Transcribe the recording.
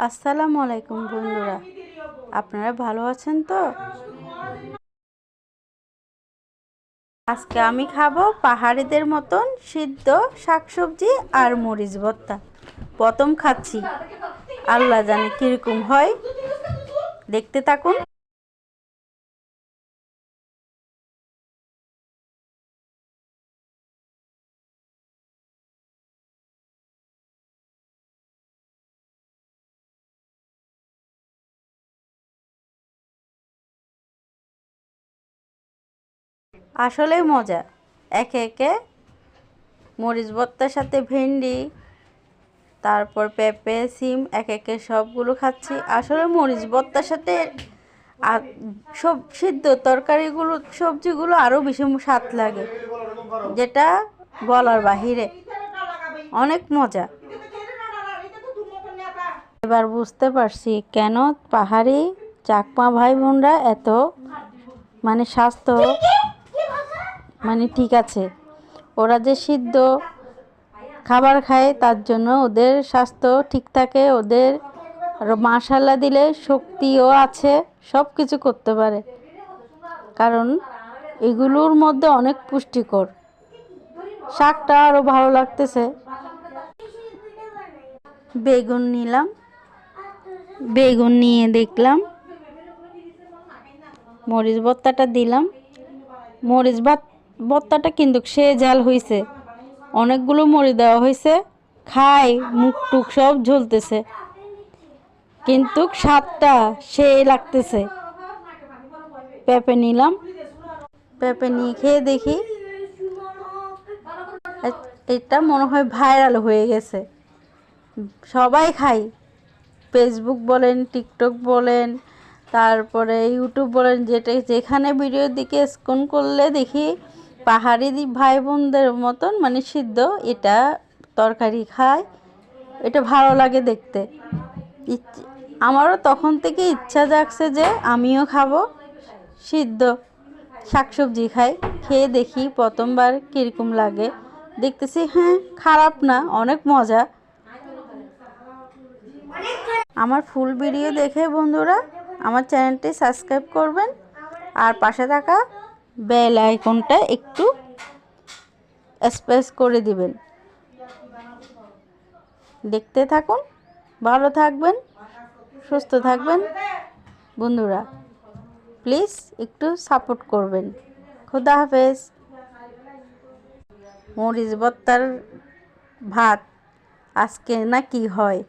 আসসালামু আলাইকুম বন্ধুরা, আপনারা ভালো আছেন তো? আজকে আমি খাবো পাহাড়িদের মতন সিদ্ধ শাকসবজি আর মরিচ ভর্তা। প্রথম খাচ্ছি, আল্লাহ জানে কিরকম হয়, দেখতে থাকুন। আসলেই মজা। একে একে মরিচ ভর্তার সাথে ভেন্ডি, তারপর পেঁপে, সিম একে একে সবগুলো খাচ্ছি। আসলে মরিচ ভর্তার সাথে আর সব সিদ্ধ তরকারিগুলো, সবজিগুলো আরও বেশি স্বাদ লাগে, যেটা বলার বাহিরে। অনেক মজা। এবার বুঝতে পারছি কেন পাহাড়ি চাকমা ভাই বোনরা এত স্বাস্থ্য ঠিক আছে। ওরা যে সিদ্ধ খাবার খায় তার জন্য ওদের স্বাস্থ্য ঠিক থাকে। ওদের মশলা দিলে শক্তিও আছে, সব কিছু করতে পারে, কারণ এগুলোর মধ্যে অনেক পুষ্টিকর। শাকটা আরও ভালো লাগতেছে। বেগুন নিলাম, বেগুন নিয়ে দেখলাম মরিচ ভর্তাটা দিলাম। মরিচ ভর্তাটা কিন্তু সে ঝাল হয়েছে, অনেকগুলো মরিচ দেওয়া হয়েছে। খাই মুখ টুক সব ঝলতেছে, কিন্তু স্বাদটা সেই লাগতেছে। পেঁপে নিলাম, পেঁপে নিয়ে খেয়ে দেখি, এটা মনে হয় ভাইরাল হয়ে গেছে, সবাই খায়। ফেসবুক বলেন, টিকটক বলেন, তারপরে ইউটিউব বলেন, যেখানে ভিডিওর দিকে স্ক্রল করলে দেখি পাহাড়ি ভাই বোনদের মতন সিদ্ধ এটা তরকারি খায়। এটা ভালো লাগে দেখতে। আমারও তখন থেকে ইচ্ছা জাগছে যে আমিও খাবো, সিদ্ধ শাকসবজি খাই। খেয়ে দেখি প্রথমবার কীরকম লাগে। দেখতেছি হ্যাঁ, খারাপ না, অনেক মজা। আমার ফুল ভিডিও দেখে বন্ধুরা আমার চ্যানেলটি সাবস্ক্রাইব করবেন, আর পাশে থাকা বেল আইকনটা একটু স্প্রেস করে দিবেন। দেখতে থাকুন, ভালো থাকবেন, সুস্থ থাকবেন বন্ধুরা। প্লিজ একটু সাপোর্ট করবেন। খোদা হাফেজ। মরিচ ভর্তার ভাত আজকে না কি হয়।